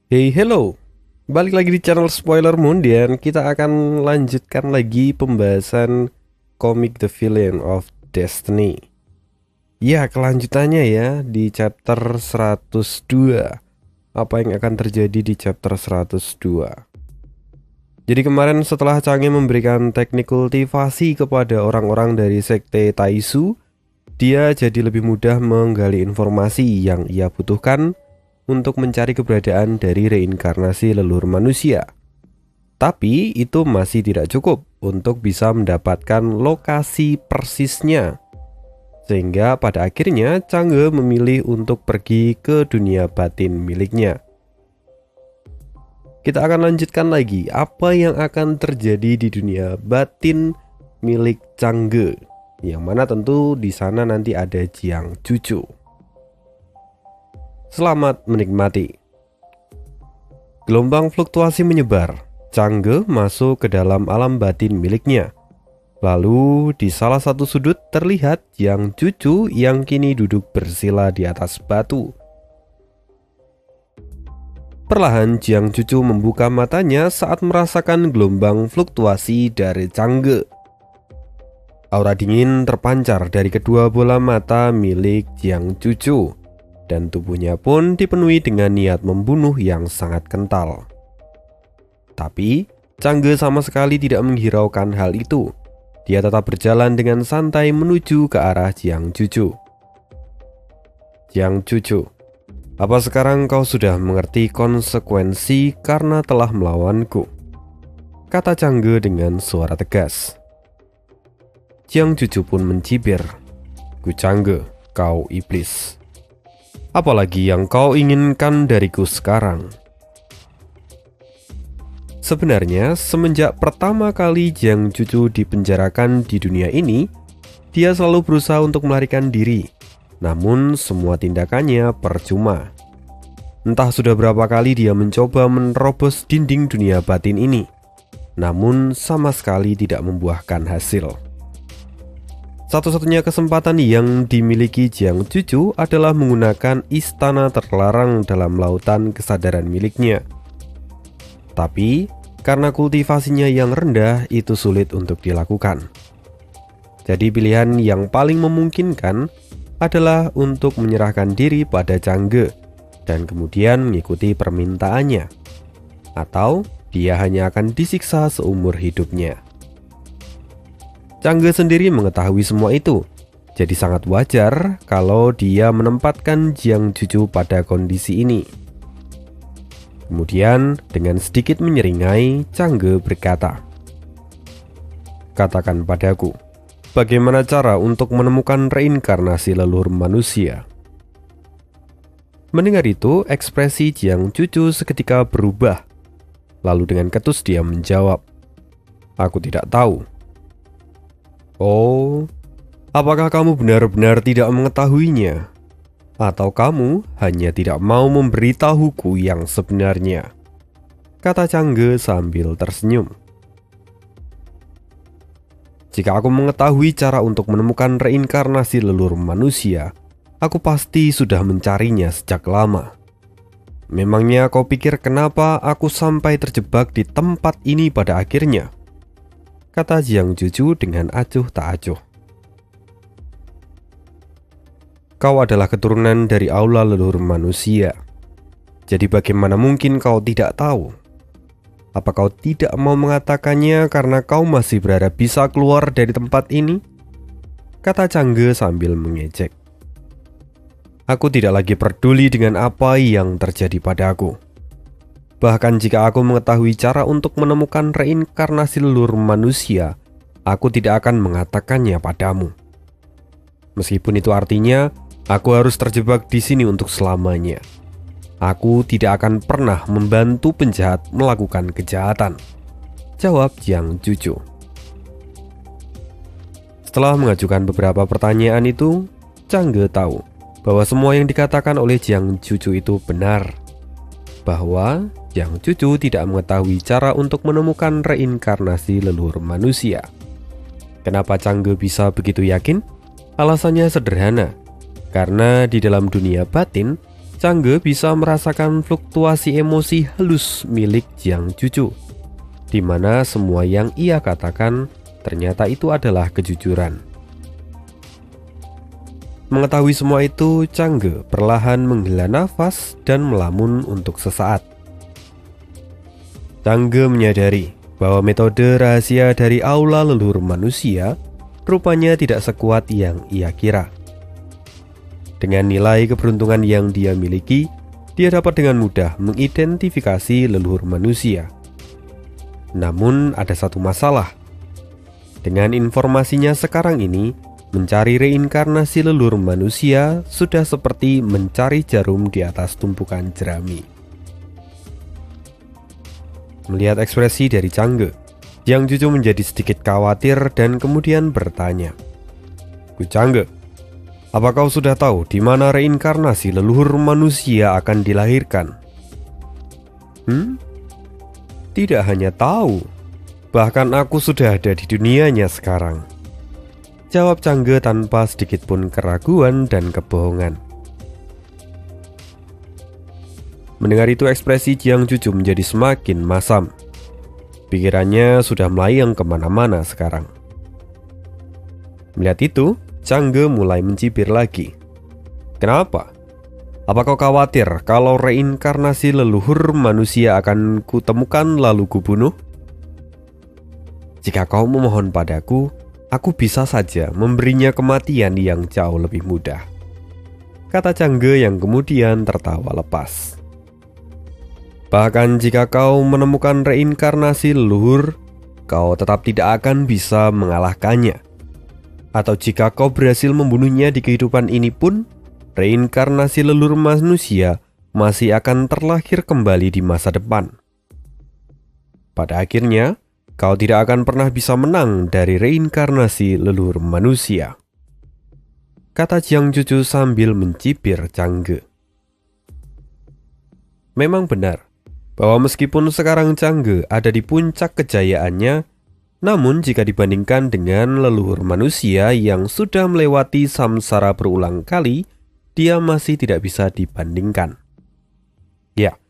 Hey hello, balik lagi di channel Spoiler Moon dan kita akan lanjutkan lagi pembahasan komik The Villain of Destiny. Ya, kelanjutannya ya di chapter 102. Apa yang akan terjadi di chapter 102? Jadi kemarin setelah Change memberikan teknik kultivasi kepada orang-orang dari sekte Taisu, dia jadi lebih mudah menggali informasi yang ia butuhkan untuk mencari keberadaan dari reinkarnasi leluhur manusia. Tapi itu masih tidak cukup untuk bisa mendapatkan lokasi persisnya. Sehingga pada akhirnya Change memilih untuk pergi ke dunia batin miliknya. Kita akan lanjutkan lagi apa yang akan terjadi di dunia batin milik Change. Yang mana tentu di sana nanti ada Jiang Juju. Selamat menikmati. Gelombang fluktuasi menyebar. Change masuk ke dalam alam batin miliknya. Lalu di salah satu sudut terlihat Jiang Juju yang kini duduk bersila di atas batu. Perlahan Jiang Juju membuka matanya saat merasakan gelombang fluktuasi dari Change. Aura dingin terpancar dari kedua bola mata milik Jiang Juju. Dan tubuhnya pun dipenuhi dengan niat membunuh yang sangat kental. Tapi Change sama sekali tidak menghiraukan hal itu. Dia tetap berjalan dengan santai menuju ke arah Jiang Juju. Jiang Juju, apa sekarang kau sudah mengerti konsekuensi karena telah melawanku? Kata Change dengan suara tegas. Jiang Juju pun mencibir. Ku Change, kau iblis. Apalagi yang kau inginkan dariku sekarang? Sebenarnya, semenjak pertama kali Jiang Juju dipenjarakan di dunia ini, dia selalu berusaha untuk melarikan diri. Namun, semua tindakannya percuma. Entah sudah berapa kali dia mencoba menerobos dinding dunia batin ini, namun sama sekali tidak membuahkan hasil. Satu-satunya kesempatan yang dimiliki Jiang Juju adalah menggunakan istana terlarang dalam lautan kesadaran miliknya. Tapi, karena kultivasinya yang rendah, itu sulit untuk dilakukan. Jadi pilihan yang paling memungkinkan adalah untuk menyerahkan diri pada Change dan kemudian mengikuti permintaannya. Atau, dia hanya akan disiksa seumur hidupnya. Change sendiri mengetahui semua itu, jadi sangat wajar kalau dia menempatkan Jiang Juju pada kondisi ini. Kemudian dengan sedikit menyeringai, Change berkata, "Katakan padaku, bagaimana cara untuk menemukan reinkarnasi leluhur manusia?" Mendengar itu, ekspresi Jiang Juju seketika berubah. Lalu dengan ketus dia menjawab, "Aku tidak tahu." Oh, apakah kamu benar-benar tidak mengetahuinya? Atau kamu hanya tidak mau memberitahuku yang sebenarnya? Kata Change sambil tersenyum. Jika aku mengetahui cara untuk menemukan reinkarnasi leluhur manusia, aku pasti sudah mencarinya sejak lama. Memangnya kau pikir kenapa aku sampai terjebak di tempat ini pada akhirnya? Kata Jiang Juju dengan acuh tak acuh. Kau adalah keturunan dari aula leluhur manusia. Jadi bagaimana mungkin kau tidak tahu? Apa kau tidak mau mengatakannya karena kau masih berharap bisa keluar dari tempat ini? Kata Change sambil mengejek. Aku tidak lagi peduli dengan apa yang terjadi padaku. Bahkan jika aku mengetahui cara untuk menemukan reinkarnasi leluhur manusia, aku tidak akan mengatakannya padamu. Meskipun itu artinya, aku harus terjebak di sini untuk selamanya. Aku tidak akan pernah membantu penjahat melakukan kejahatan. Jawab Jiang Juju. Setelah mengajukan beberapa pertanyaan itu, Change tahu bahwa semua yang dikatakan oleh Jiang Juju itu benar. Bahwa Jiang Juju tidak mengetahui cara untuk menemukan reinkarnasi leluhur manusia. Kenapa Change bisa begitu yakin? Alasannya sederhana. Karena di dalam dunia batin, Changge bisa merasakan fluktuasi emosi halus milik Jiang Juju, di mana semua yang ia katakan ternyata itu adalah kejujuran. Mengetahui semua itu, Changge perlahan menghela nafas dan melamun untuk sesaat. Changge menyadari bahwa metode rahasia dari aula leluhur manusia rupanya tidak sekuat yang ia kira. Dengan nilai keberuntungan yang dia miliki, dia dapat dengan mudah mengidentifikasi leluhur manusia. Namun ada satu masalah. Dengan informasinya sekarang ini, mencari reinkarnasi leluhur manusia sudah seperti mencari jarum di atas tumpukan jerami. Melihat ekspresi dari Changge, Jiang Juju menjadi sedikit khawatir dan kemudian bertanya, "Ku Changge, apa kau sudah tahu di mana reinkarnasi leluhur manusia akan dilahirkan?" Tidak hanya tahu, bahkan aku sudah ada di dunianya sekarang," jawab Changge tanpa sedikit pun keraguan dan kebohongan. Mendengar itu, ekspresi Jiang Juju menjadi semakin masam. Pikirannya sudah melayang kemana-mana sekarang. Melihat itu, Changge mulai mencibir lagi. "Kenapa? Apa kau khawatir kalau reinkarnasi leluhur manusia akan kutemukan lalu kubunuh? Jika kau memohon padaku, aku bisa saja memberinya kematian yang jauh lebih mudah," kata Changge yang kemudian tertawa lepas. "Bahkan jika kau menemukan reinkarnasi leluhur, kau tetap tidak akan bisa mengalahkannya. Atau jika kau berhasil membunuhnya di kehidupan ini pun, reinkarnasi leluhur manusia masih akan terlahir kembali di masa depan. Pada akhirnya, kau tidak akan pernah bisa menang dari reinkarnasi leluhur manusia," kata Jiang Juju sambil mencibir Changge. Memang benar bahwa meskipun sekarang Changge ada di puncak kejayaannya, namun jika dibandingkan dengan leluhur manusia yang sudah melewati samsara berulang kali, dia masih tidak bisa dibandingkan. Ya,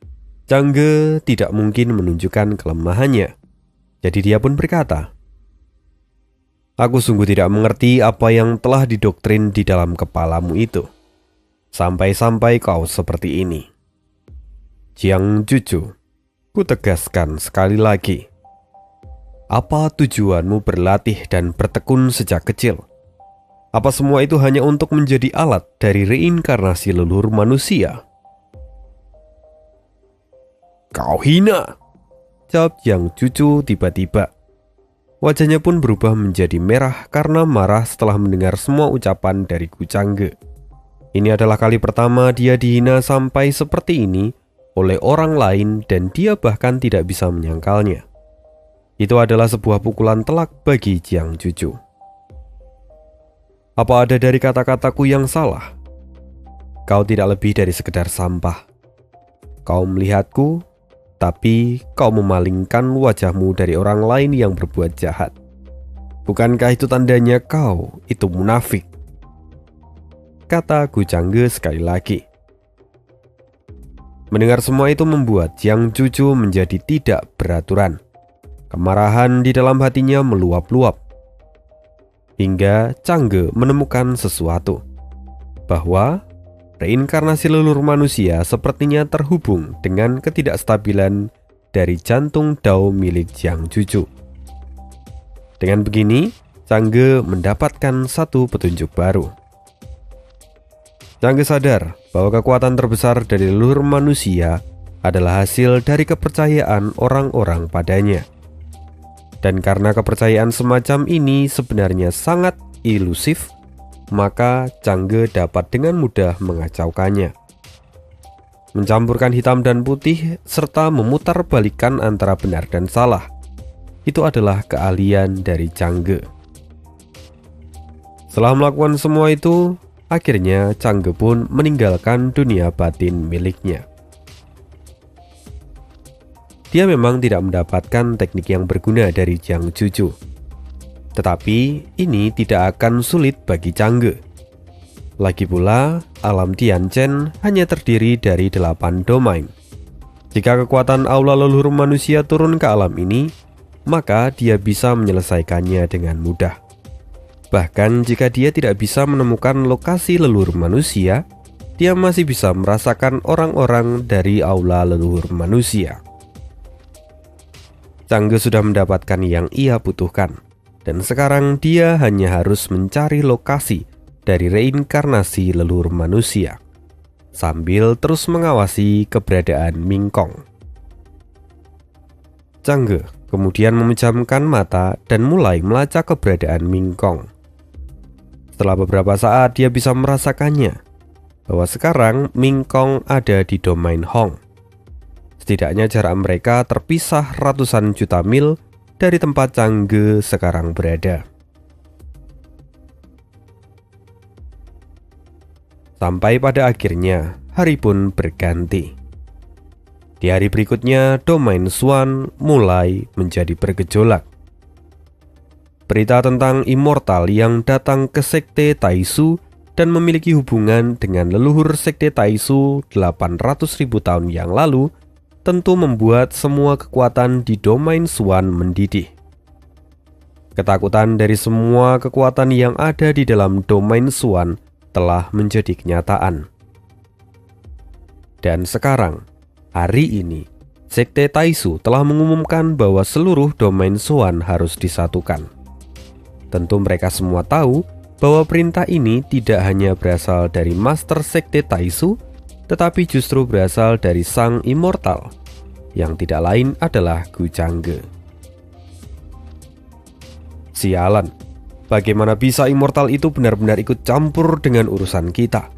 Changge tidak mungkin menunjukkan kelemahannya. Jadi dia pun berkata, "Aku sungguh tidak mengerti apa yang telah didoktrin di dalam kepalamu itu, sampai-sampai kau seperti ini. Jiang Juju, ku tegaskan sekali lagi. Apa tujuanmu berlatih dan bertekun sejak kecil? Apa semua itu hanya untuk menjadi alat dari reinkarnasi leluhur manusia?" "Kau hina!" jawab Jiang Juju tiba-tiba. Wajahnya pun berubah menjadi merah karena marah setelah mendengar semua ucapan dari Changge. Ini adalah kali pertama dia dihina sampai seperti ini oleh orang lain dan dia bahkan tidak bisa menyangkalnya. Itu adalah sebuah pukulan telak bagi Jiang Juju. "Apa ada dari kata-kataku yang salah? Kau tidak lebih dari sekedar sampah. Kau melihatku, tapi kau memalingkan wajahmu dari orang lain yang berbuat jahat. Bukankah itu tandanya kau itu munafik?" kata Changge sekali lagi. Mendengar semua itu membuat Jiang Juju menjadi tidak beraturan. Kemarahan di dalam hatinya meluap-luap. Hingga Changge menemukan sesuatu, bahwa reinkarnasi leluhur manusia sepertinya terhubung dengan ketidakstabilan dari jantung Dao milik Jiang Juju. Dengan begini, Changge mendapatkan satu petunjuk baru. Changge sadar bahwa kekuatan terbesar dari leluhur manusia adalah hasil dari kepercayaan orang-orang padanya. Dan karena kepercayaan semacam ini sebenarnya sangat ilusif, maka Changge dapat dengan mudah mengacaukannya. Mencampurkan hitam dan putih serta memutarbalikkan antara benar dan salah, itu adalah keahlian dari Changge. Setelah melakukan semua itu, akhirnya Changge pun meninggalkan dunia batin miliknya. Dia memang tidak mendapatkan teknik yang berguna dari Jiang Juju, tetapi ini tidak akan sulit bagi Changge. Lagi pula, alam Tianchen hanya terdiri dari 8 domain. Jika kekuatan aula leluhur manusia turun ke alam ini, maka dia bisa menyelesaikannya dengan mudah. Bahkan jika dia tidak bisa menemukan lokasi leluhur manusia, dia masih bisa merasakan orang-orang dari aula leluhur manusia. Changge sudah mendapatkan yang ia butuhkan, dan sekarang dia hanya harus mencari lokasi dari reinkarnasi leluhur manusia, sambil terus mengawasi keberadaan Mingkong. Changge kemudian memejamkan mata dan mulai melacak keberadaan Mingkong. Setelah beberapa saat dia bisa merasakannya, bahwa sekarang Mingkong ada di domain Hong. Setidaknya jarak mereka terpisah ratusan juta mil dari tempat Changge sekarang berada. Sampai pada akhirnya, hari pun berganti. Di hari berikutnya, domain Xuan mulai menjadi bergejolak. Berita tentang immortal yang datang ke Sekte Taisu dan memiliki hubungan dengan leluhur Sekte Taisu 800.000 tahun yang lalu tentu membuat semua kekuatan di domain Xuan mendidih. Ketakutan dari semua kekuatan yang ada di dalam domain Xuan telah menjadi kenyataan. Dan sekarang, hari ini, Sekte Taisu telah mengumumkan bahwa seluruh domain Xuan harus disatukan. Tentu mereka semua tahu bahwa perintah ini tidak hanya berasal dari Master Sekte Taisu, tetapi justru berasal dari Sang Immortal, yang tidak lain adalah Gu Changge. Sialan, bagaimana bisa Immortal itu benar-benar ikut campur dengan urusan kita?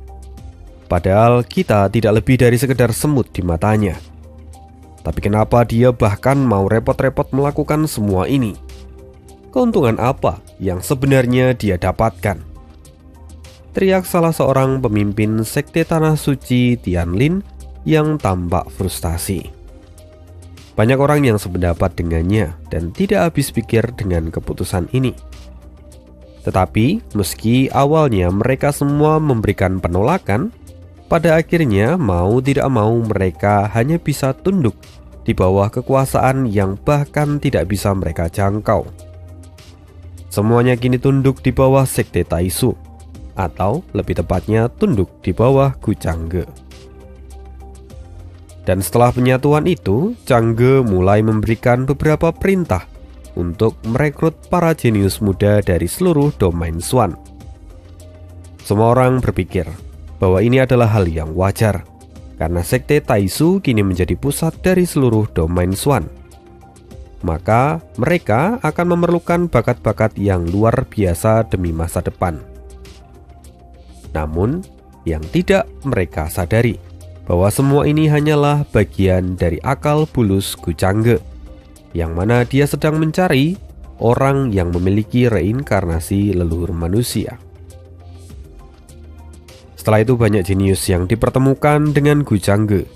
Padahal kita tidak lebih dari sekedar semut di matanya. Tapi kenapa dia bahkan mau repot-repot melakukan semua ini? Keuntungan apa yang sebenarnya dia dapatkan? Teriak salah seorang pemimpin Sekte Tanah Suci Tianlin yang tampak frustasi. Banyak orang yang sependapat dengannya dan tidak habis pikir dengan keputusan ini. Tetapi meski awalnya mereka semua memberikan penolakan, pada akhirnya mau tidak mau mereka hanya bisa tunduk di bawah kekuasaan yang bahkan tidak bisa mereka jangkau. Semuanya kini tunduk di bawah Sekte Taisu, atau lebih tepatnya tunduk di bawah Gu Changge. Dan setelah penyatuan itu, Changge mulai memberikan beberapa perintah untuk merekrut para jenius muda dari seluruh domain Xuan. Semua orang berpikir bahwa ini adalah hal yang wajar, karena Sekte Taisu kini menjadi pusat dari seluruh domain Xuan. Maka mereka akan memerlukan bakat-bakat yang luar biasa demi masa depan. Namun, yang tidak mereka sadari bahwa semua ini hanyalah bagian dari akal bulus Gu Changge, yang mana dia sedang mencari orang yang memiliki reinkarnasi leluhur manusia. Setelah itu banyak jenius yang dipertemukan dengan Gu Changge.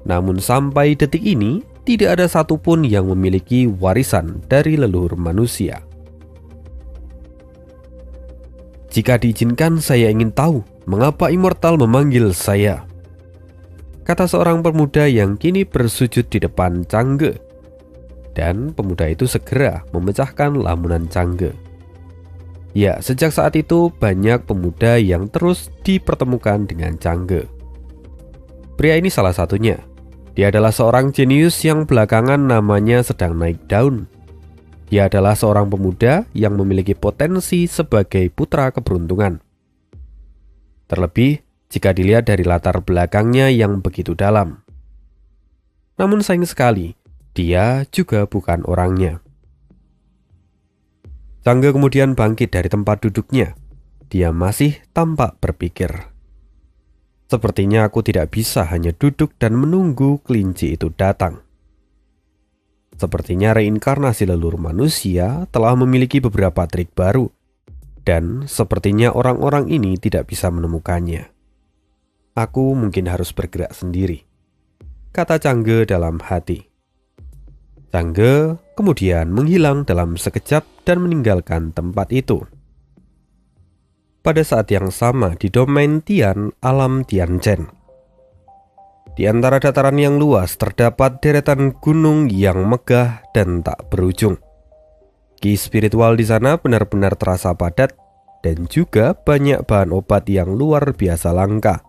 Namun sampai detik ini, tidak ada satupun yang memiliki warisan dari leluhur manusia. Jika diizinkan, saya ingin tahu mengapa Immortal memanggil saya, kata seorang pemuda yang kini bersujud di depan Changge. Dan pemuda itu segera memecahkan lamunan Changge. Ya, sejak saat itu banyak pemuda yang terus dipertemukan dengan Changge. Pria ini salah satunya. Dia adalah seorang jenius yang belakangan namanya sedang naik daun. Dia adalah seorang pemuda yang memiliki potensi sebagai putra keberuntungan. Terlebih jika dilihat dari latar belakangnya yang begitu dalam. Namun sayang sekali, dia juga bukan orangnya. Changge kemudian bangkit dari tempat duduknya. Dia masih tampak berpikir. Sepertinya aku tidak bisa hanya duduk dan menunggu kelinci itu datang. Sepertinya reinkarnasi leluhur manusia telah memiliki beberapa trik baru, dan sepertinya orang-orang ini tidak bisa menemukannya. Aku mungkin harus bergerak sendiri, kata Changge dalam hati. Changge kemudian menghilang dalam sekejap dan meninggalkan tempat itu. pada saat yang sama di domain Tian alam Tianchen. Di antara dataran yang luas terdapat deretan gunung yang megah dan tak berujung. Ki spiritual di sana benar-benar terasa padat dan juga banyak bahan obat yang luar biasa langka.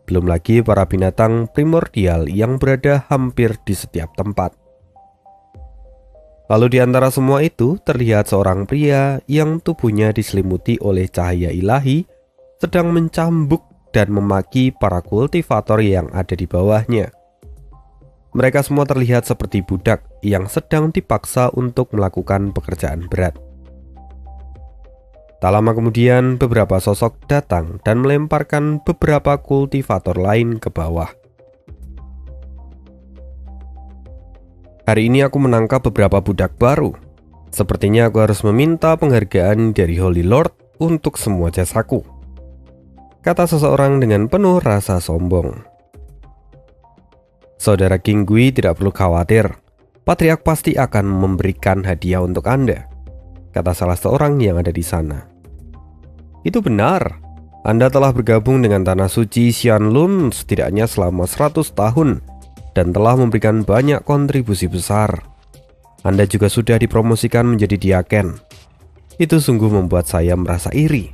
Belum lagi para binatang primordial yang berada hampir di setiap tempat. Lalu di antara semua itu terlihat seorang pria yang tubuhnya diselimuti oleh cahaya ilahi sedang mencambuk dan memaki para kultivator yang ada di bawahnya. Mereka semua terlihat seperti budak yang sedang dipaksa untuk melakukan pekerjaan berat. Tak lama kemudian beberapa sosok datang dan melemparkan beberapa kultivator lain ke bawah. Hari ini aku menangkap beberapa budak baru. Sepertinya aku harus meminta penghargaan dari Holy Lord untuk semua jasaku, kata seseorang dengan penuh rasa sombong. Saudara King Gui tidak perlu khawatir, Patriark pasti akan memberikan hadiah untuk Anda, kata salah seorang yang ada di sana. Itu benar, Anda telah bergabung dengan Tanah Suci Xianlun setidaknya selama 100 tahun dan telah memberikan banyak kontribusi besar. Anda juga sudah dipromosikan menjadi diaken. Itu sungguh membuat saya merasa iri,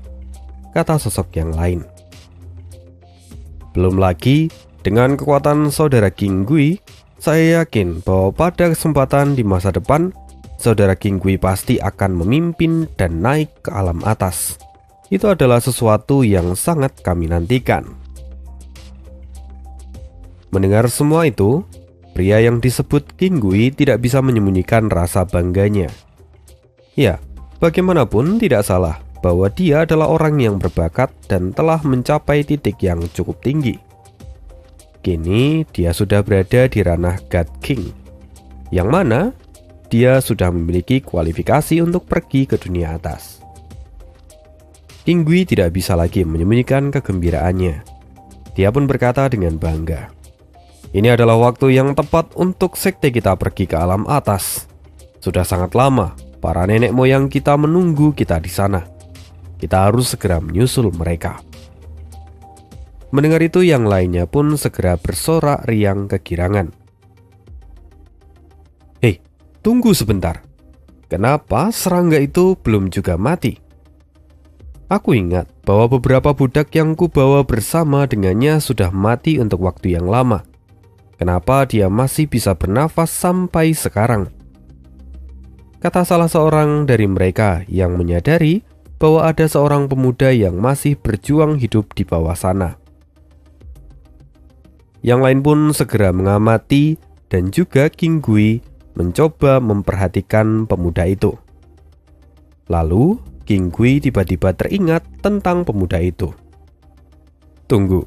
kata sosok yang lain. Belum lagi, dengan kekuatan saudara King Gui, saya yakin bahwa pada kesempatan di masa depan, saudara King Gui pasti akan memimpin dan naik ke alam atas. Itu adalah sesuatu yang sangat kami nantikan. Mendengar semua itu, pria yang disebut King Gui tidak bisa menyembunyikan rasa bangganya. Ya, bagaimanapun tidak salah bahwa dia adalah orang yang berbakat dan telah mencapai titik yang cukup tinggi. Kini dia sudah berada di ranah God King, yang mana dia sudah memiliki kualifikasi untuk pergi ke dunia atas. King Gui tidak bisa lagi menyembunyikan kegembiraannya. Dia pun berkata dengan bangga, "Ini adalah waktu yang tepat untuk sekte kita pergi ke alam atas. Sudah sangat lama para nenek moyang kita menunggu kita di sana. Kita harus segera menyusul mereka." Mendengar itu yang lainnya pun segera bersorak riang kegirangan. "Hei, tunggu sebentar. Kenapa serangga itu belum juga mati? Aku ingat bahwa beberapa budak yang kubawa bersama dengannya sudah mati untuk waktu yang lama. Kenapa dia masih bisa bernafas sampai sekarang?" Kata salah seorang dari mereka yang menyadari bahwa ada seorang pemuda yang masih berjuang hidup di bawah sana. Yang lain pun segera mengamati dan juga King Gui mencoba memperhatikan pemuda itu. Lalu King Gui tiba-tiba teringat tentang pemuda itu. "Tunggu,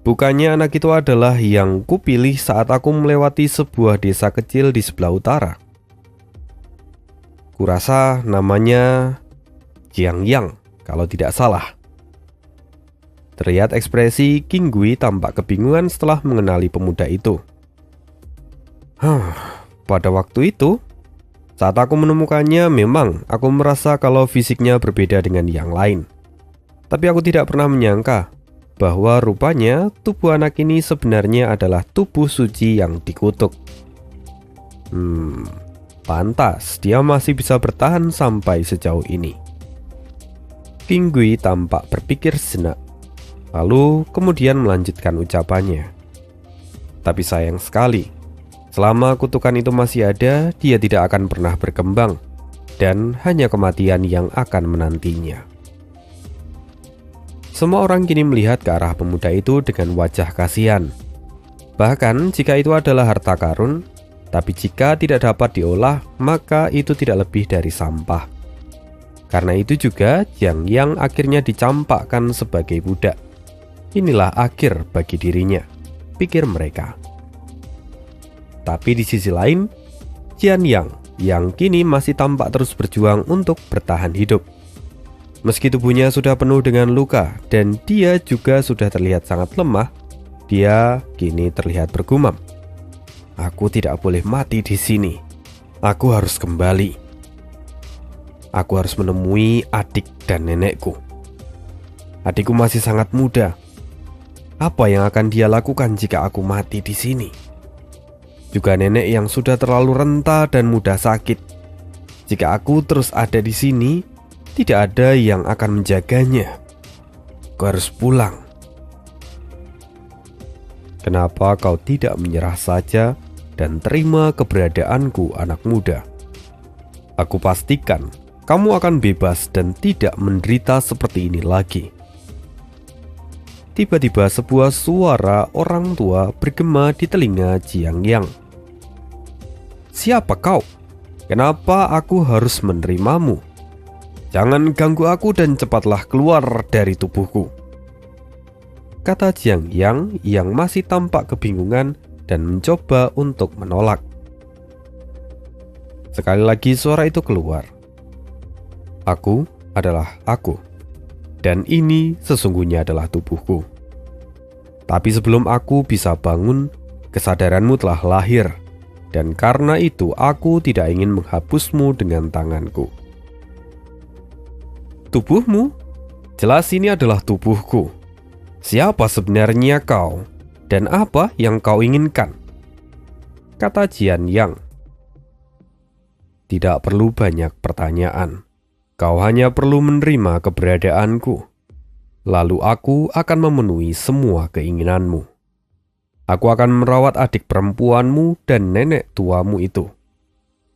bukannya anak itu adalah yang kupilih saat aku melewati sebuah desa kecil di sebelah utara? Kurasa namanya Jiang Yang, kalau tidak salah." Terlihat ekspresi King Gui tampak kebingungan setelah mengenali pemuda itu. Pada waktu itu, saat aku menemukannya, memang aku merasa kalau fisiknya berbeda dengan yang lain. Tapi aku tidak pernah menyangka bahwa rupanya tubuh anak ini sebenarnya adalah tubuh suci yang dikutuk. Pantas dia masih bisa bertahan sampai sejauh ini. King Gui tampak berpikir sejenak, lalu kemudian melanjutkan ucapannya. Tapi sayang sekali, selama kutukan itu masih ada, dia tidak akan pernah berkembang, dan hanya kematian yang akan menantinya. Semua orang kini melihat ke arah pemuda itu dengan wajah kasihan. Bahkan jika itu adalah harta karun, tapi jika tidak dapat diolah, maka itu tidak lebih dari sampah. Karena itu juga Jiang Yang akhirnya dicampakkan sebagai budak. Inilah akhir bagi dirinya, pikir mereka. Tapi di sisi lain, Jian yang kini masih tampak terus berjuang untuk bertahan hidup. Meski tubuhnya sudah penuh dengan luka dan dia juga sudah terlihat sangat lemah, dia kini terlihat bergumam, "Aku tidak boleh mati di sini. Aku harus kembali. Aku harus menemui adik dan nenekku." Adikku masih sangat muda. Apa yang akan dia lakukan jika aku mati di sini? Juga nenek yang sudah terlalu renta dan mudah sakit. Jika aku terus ada di sini, tidak ada yang akan menjaganya. Aku harus pulang. Kenapa kau tidak menyerah saja dan terima keberadaanku, anak muda? Aku pastikan kamu akan bebas dan tidak menderita seperti ini lagi. Tiba-tiba sebuah suara orang tua bergema di telinga Jiang Yang. Siapa kau? Kenapa aku harus menerimamu? Jangan ganggu aku dan cepatlah keluar dari tubuhku, kata Jiang Yang yang masih tampak kebingungan dan mencoba untuk menolak. Sekali lagi suara itu keluar. Aku adalah aku, dan ini sesungguhnya adalah tubuhku. Tapi sebelum aku bisa bangun, kesadaranmu telah lahir, dan karena itu aku tidak ingin menghapusmu dengan tanganku. Tubuhmu? Jelas ini adalah tubuhku. Siapa sebenarnya kau? Dan apa yang kau inginkan? Kata Jiang Yang. Tidak perlu banyak pertanyaan. Kau hanya perlu menerima keberadaanku. Lalu aku akan memenuhi semua keinginanmu. Aku akan merawat adik perempuanmu dan nenek tuamu itu.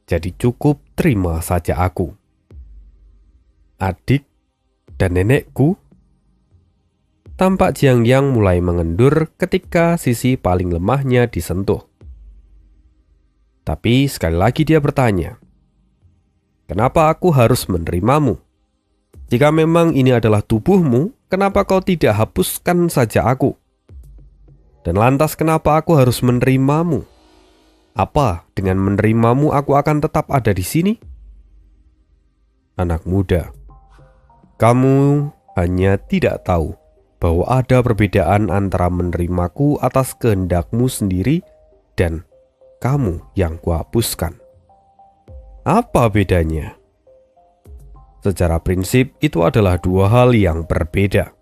Jadi cukup terima saja aku. Adik dan nenekku? Tampak Jiang Yang mulai mengendur ketika sisi paling lemahnya disentuh. Tapi sekali lagi dia bertanya, kenapa aku harus menerimamu? Jika memang ini adalah tubuhmu, kenapa kau tidak hapuskan saja aku? Dan lantas kenapa aku harus menerimamu? Apa dengan menerimamu aku akan tetap ada di sini? Anak muda, kamu hanya tidak tahu bahwa ada perbedaan antara menerimaku atas kehendakmu sendiri dan kamu yang kuhapuskan. Apa bedanya? Secara prinsip itu adalah dua hal yang berbeda.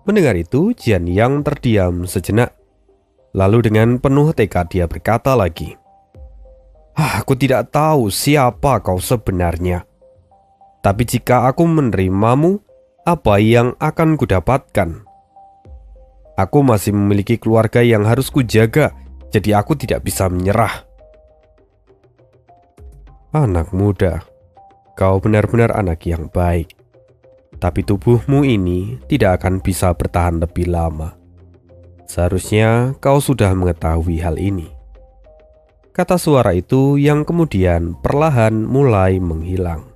Mendengar itu, Jiang Yang terdiam sejenak. Lalu dengan penuh tekad dia berkata lagi, aku tidak tahu siapa kau sebenarnya. Tapi jika aku menerimamu, apa yang akan kudapatkan? Aku masih memiliki keluarga yang harus kujaga, jadi aku tidak bisa menyerah. Anak muda, kau benar-benar anak yang baik. Tapi tubuhmu ini tidak akan bisa bertahan lebih lama. Seharusnya kau sudah mengetahui hal ini, kata suara itu yang kemudian perlahan mulai menghilang.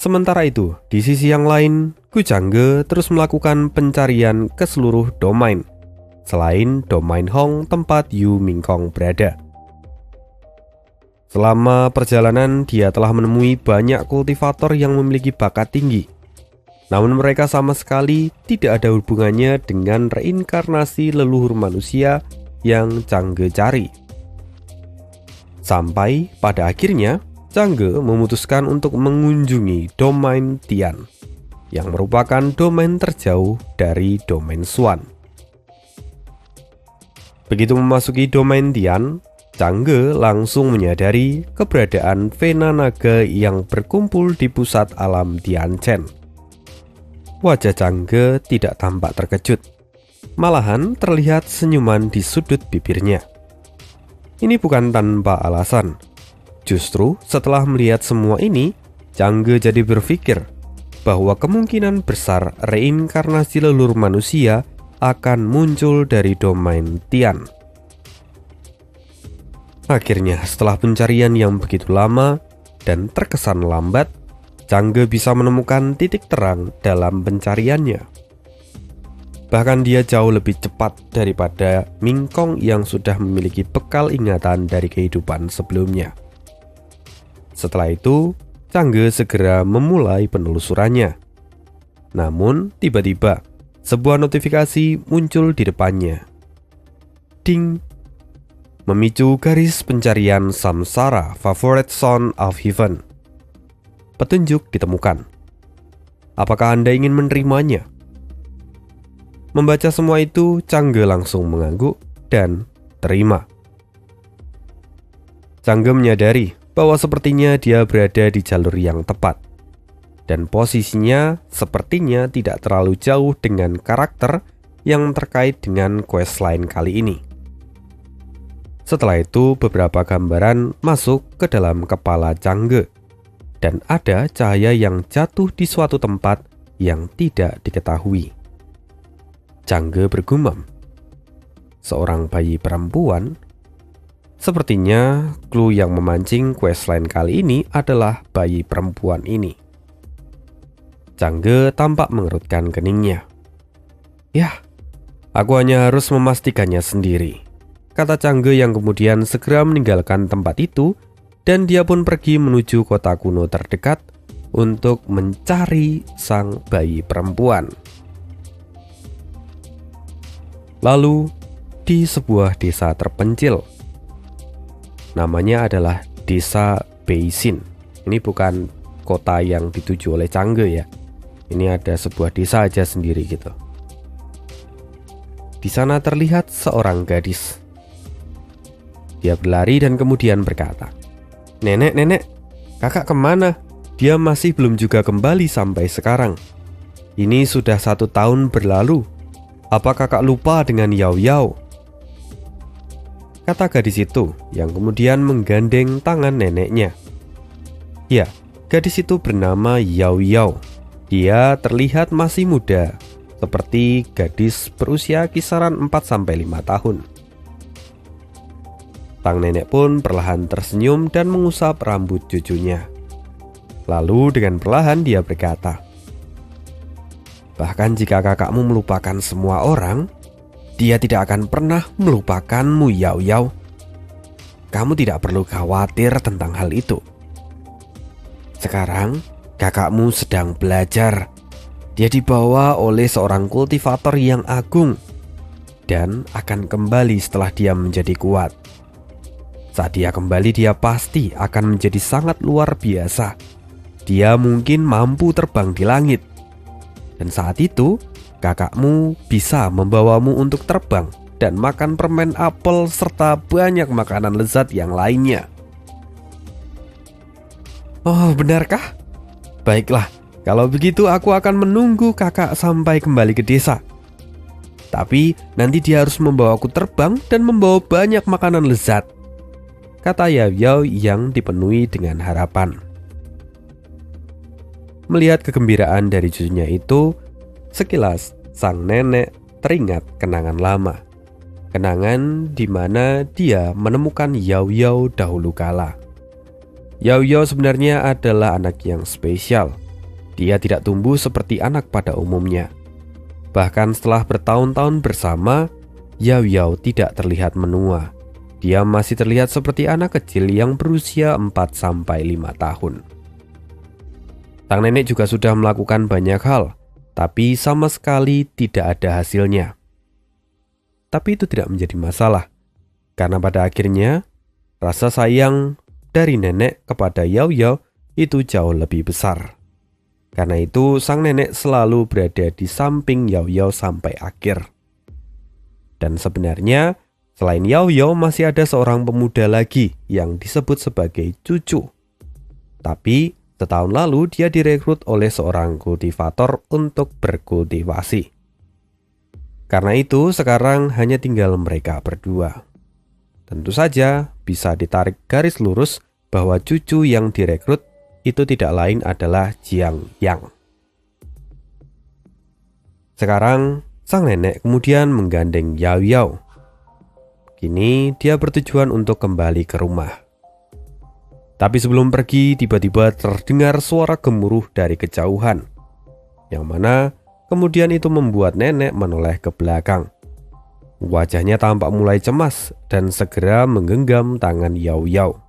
Sementara itu, di sisi yang lain, Gu Changge terus melakukan pencarian ke seluruh domain, selain domain Hong tempat Yu Mingkong berada. Selama perjalanan, dia telah menemui banyak kultivator yang memiliki bakat tinggi. Namun mereka sama sekali tidak ada hubungannya dengan reinkarnasi leluhur manusia yang Changge cari. Sampai pada akhirnya, Changge memutuskan untuk mengunjungi domain Tian, yang merupakan domain terjauh dari domain Xuan. Begitu memasuki domain Tian, Changge langsung menyadari keberadaan Vena naga yang berkumpul di pusat alam Tianchen. Wajah Changge tidak tampak terkejut, malahan terlihat senyuman di sudut bibirnya. Ini bukan tanpa alasan. Justru setelah melihat semua ini, Changge jadi berpikir bahwa kemungkinan besar reinkarnasi leluhur manusia akan muncul dari domain Tian. Akhirnya setelah pencarian yang begitu lama dan terkesan lambat, Changge bisa menemukan titik terang dalam pencariannya. Bahkan dia jauh lebih cepat daripada Mingkong yang sudah memiliki bekal ingatan dari kehidupan sebelumnya. Setelah itu, Changge segera memulai penelusurannya. Namun, tiba-tiba, sebuah notifikasi muncul di depannya. Ding! Memicu garis pencarian Samsara Favorite Son of Heaven. petunjuk ditemukan. Apakah Anda ingin menerimanya? Membaca semua itu, Changge langsung mengangguk dan terima. Changge menyadari bahwa sepertinya dia berada di jalur yang tepat. Dan posisinya sepertinya tidak terlalu jauh dengan karakter yang terkait dengan questline kali ini. Setelah itu beberapa gambaran masuk ke dalam kepala Changge. Dan ada cahaya yang jatuh di suatu tempat yang tidak diketahui. Changge bergumam, seorang bayi perempuan. Sepertinya clue yang memancing questline kali ini adalah bayi perempuan ini. Changge tampak mengerutkan keningnya. "Yah, aku hanya harus memastikannya sendiri," kata Changge yang kemudian segera meninggalkan tempat itu dan dia pun pergi menuju kota kuno terdekat untuk mencari sang bayi perempuan. Lalu di sebuah desa terpencil, namanya adalah Desa Beisin. Ini bukan kota yang dituju oleh Changge ya. Ini ada sebuah desa aja sendiri gitu. Di sana terlihat seorang gadis. Dia berlari dan kemudian berkata, "Nenek, kakak kemana? Dia masih belum juga kembali sampai sekarang. Ini sudah 1 tahun berlalu. Apa kakak lupa dengan Yao Yao?" Kata gadis itu yang kemudian menggandeng tangan neneknya. Ya, gadis itu bernama Yao Yao. Dia terlihat masih muda, seperti gadis berusia kisaran 4-5 tahun. Sang nenek pun perlahan tersenyum dan mengusap rambut cucunya. Lalu dengan perlahan dia berkata, "Bahkan jika kakakmu melupakan semua orang, dia tidak akan pernah melupakanmu, Yao Yao. Kamu tidak perlu khawatir tentang hal itu. Sekarang kakakmu sedang belajar. Dia dibawa oleh seorang kultivator yang agung dan akan kembali setelah dia menjadi kuat. Saat dia kembali, dia pasti akan menjadi sangat luar biasa. Dia mungkin mampu terbang di langit. Dan saat itu, kakakmu bisa membawamu untuk terbang dan makan permen apel serta banyak makanan lezat yang lainnya." "Oh, benarkah? Baiklah, kalau begitu aku akan menunggu kakak sampai kembali ke desa. Tapi nanti dia harus membawaku terbang dan membawa banyak makanan lezat," kata Yao Yao yang dipenuhi dengan harapan. Melihat kegembiraan dari cucunya itu, sekilas sang nenek teringat kenangan lama. Kenangan di mana dia menemukan Yao Yao dahulu kala. Yao Yao sebenarnya adalah anak yang spesial. Dia tidak tumbuh seperti anak pada umumnya. Bahkan setelah bertahun-tahun bersama, Yao Yao tidak terlihat menua. Dia masih terlihat seperti anak kecil yang berusia 4-5 tahun. Sang nenek juga sudah melakukan banyak hal, tapi sama sekali tidak ada hasilnya. Tapi itu tidak menjadi masalah, karena pada akhirnya rasa sayang dari nenek kepada Yao Yao itu jauh lebih besar. Karena itu sang nenek selalu berada di samping Yao Yao sampai akhir. Dan sebenarnya selain Yao Yao masih ada seorang pemuda lagi yang disebut sebagai cucu. Tapi setahun lalu dia direkrut oleh seorang kultivator untuk berkultivasi. Karena itu sekarang hanya tinggal mereka berdua. Tentu saja bisa ditarik garis lurus bahwa cucu yang direkrut itu tidak lain adalah Jiang Yang. Sekarang sang nenek kemudian menggandeng Yao Yao. Kini dia bertujuan untuk kembali ke rumah. Tapi sebelum pergi, tiba-tiba terdengar suara gemuruh dari kejauhan, yang mana kemudian itu membuat nenek menoleh ke belakang. Wajahnya tampak mulai cemas dan segera menggenggam tangan Yao Yao.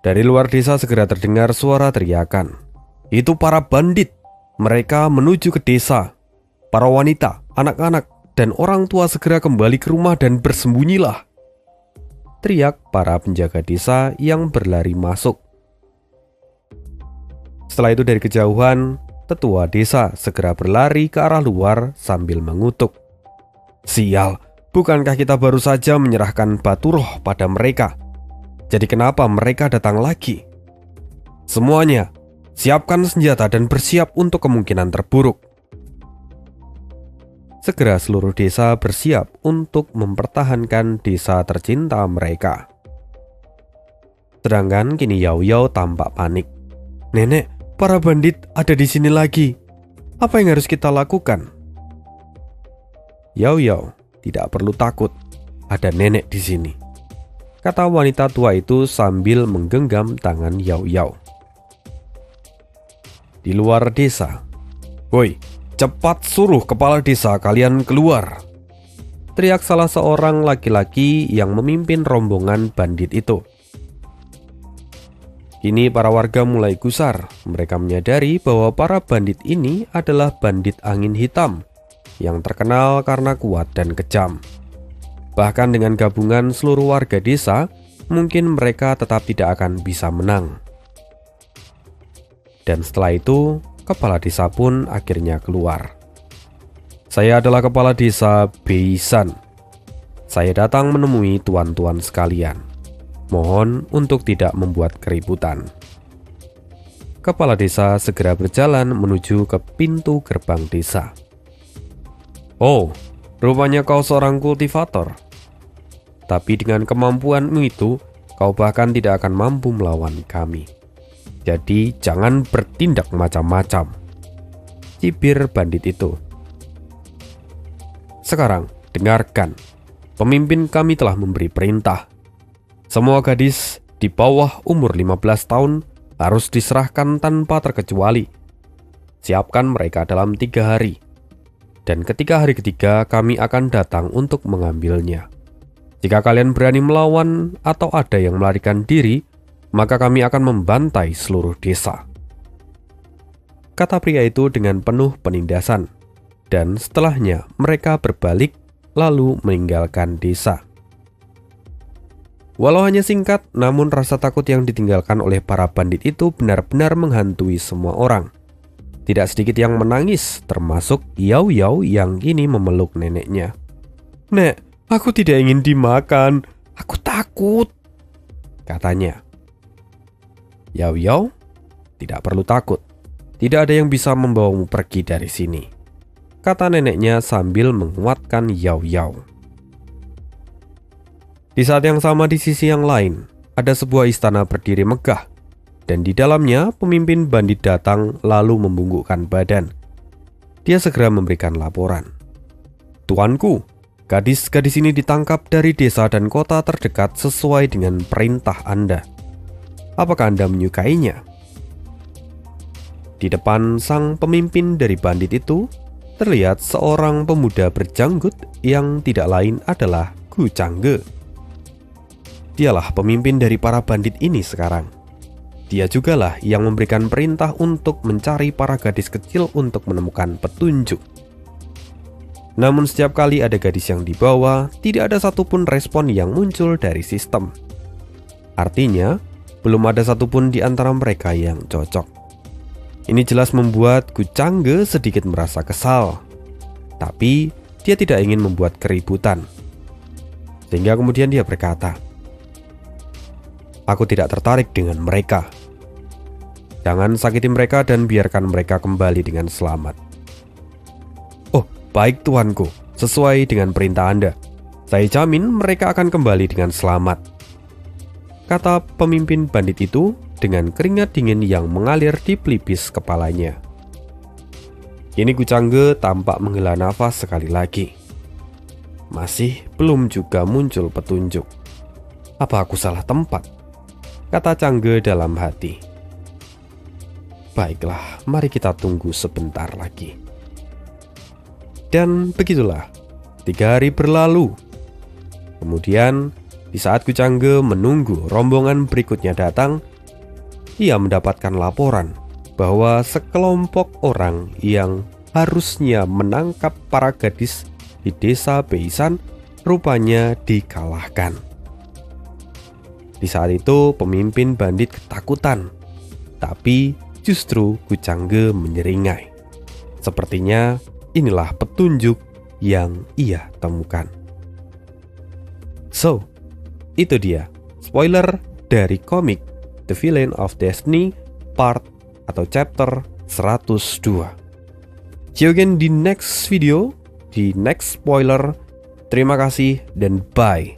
Dari luar desa segera terdengar suara teriakan. "Itu para bandit! Mereka menuju ke desa. Para wanita, anak-anak, dan orang tua segera kembali ke rumah dan bersembunyilah!" teriak para penjaga desa yang berlari masuk. Setelah itu dari kejauhan, tetua desa segera berlari ke arah luar sambil mengutuk. Sial, bukankah kita baru saja menyerahkan batu roh pada mereka? Jadi kenapa mereka datang lagi? Semuanya, siapkan senjata dan bersiap untuk kemungkinan terburuk. Segera seluruh desa bersiap untuk mempertahankan desa tercinta mereka. Sedangkan kini Yao Yao tampak panik. Nenek, para bandit ada di sini lagi. Apa yang harus kita lakukan? Yao Yao, tidak perlu takut. Ada nenek di sini, kata wanita tua itu sambil menggenggam tangan Yao Yao. Di luar desa, woi, cepat suruh kepala desa kalian keluar, teriak salah seorang laki-laki yang memimpin rombongan bandit itu. Kini para warga mulai gusar. Mereka menyadari bahwa para bandit ini adalah bandit angin hitam yang terkenal karena kuat dan kejam. Bahkan dengan gabungan seluruh warga desa, mungkin mereka tetap tidak akan bisa menang. Dan setelah itu, kepala desa pun akhirnya keluar. Saya adalah kepala desa Beisan. Saya datang menemui tuan-tuan sekalian. Mohon untuk tidak membuat keributan. Kepala desa segera berjalan menuju ke pintu gerbang desa. Oh, rupanya kau seorang kultivator. Tapi dengan kemampuanmu itu, kau bahkan tidak akan mampu melawan kami. Jadi jangan bertindak macam-macam, cibir bandit itu. Sekarang, dengarkan. Pemimpin kami telah memberi perintah. Semua gadis di bawah umur 15 tahun harus diserahkan tanpa terkecuali. Siapkan mereka dalam 3 hari. Dan ketika hari ketiga kami akan datang untuk mengambilnya. Jika kalian berani melawan atau ada yang melarikan diri, maka kami akan membantai seluruh desa, kata pria itu dengan penuh penindasan. Dan setelahnya mereka berbalik lalu meninggalkan desa. Walau hanya singkat, namun rasa takut yang ditinggalkan oleh para bandit itu benar-benar menghantui semua orang. Tidak sedikit yang menangis, termasuk Yao Yao yang kini memeluk neneknya. Nek, aku tidak ingin dimakan, aku takut, katanya. Yao Yao, tidak perlu takut. Tidak ada yang bisa membawamu pergi dari sini, kata neneknya sambil menguatkan Yao Yao. Di saat yang sama di sisi yang lain, ada sebuah istana berdiri megah, dan di dalamnya pemimpin bandit datang lalu membungkukkan badan. Dia segera memberikan laporan. Tuanku, gadis-gadis ini ditangkap dari desa dan kota terdekat sesuai dengan perintah Anda. Apakah Anda menyukainya? Di depan sang pemimpin dari bandit itu, terlihat seorang pemuda berjanggut yang tidak lain adalah Gu Changge. Dialah pemimpin dari para bandit ini sekarang. Dia jugalah yang memberikan perintah untuk mencari para gadis kecil untuk menemukan petunjuk. Namun setiap kali ada gadis yang dibawa, tidak ada satupun respon yang muncul dari sistem. Artinya, belum ada satupun di antara mereka yang cocok. Ini jelas membuat Gu Changge sedikit merasa kesal. Tapi, dia tidak ingin membuat keributan. Sehingga kemudian dia berkata, aku tidak tertarik dengan mereka. Jangan sakiti mereka dan biarkan mereka kembali dengan selamat. Oh, baik tuanku, sesuai dengan perintah Anda. Saya jamin mereka akan kembali dengan selamat, kata pemimpin bandit itu dengan keringat dingin yang mengalir di pelipis kepalanya. Kini Gu Changge tampak menghela nafas sekali lagi. Masih belum juga muncul petunjuk. Apa aku salah tempat? Kata Changge dalam hati. Baiklah, mari kita tunggu sebentar lagi. Dan begitulah, 3 hari berlalu. Kemudian, di saat Gu Changge menunggu rombongan berikutnya datang, ia mendapatkan laporan bahwa sekelompok orang yang harusnya menangkap para gadis di desa Beisan rupanya dikalahkan. Di saat itu pemimpin bandit ketakutan, tapi justru Kucangge menyeringai. Sepertinya inilah petunjuk yang ia temukan. So, itu dia spoiler dari komik The Villain of Destiny part atau chapter 102. See you again di next video, di next spoiler. Terima kasih dan bye.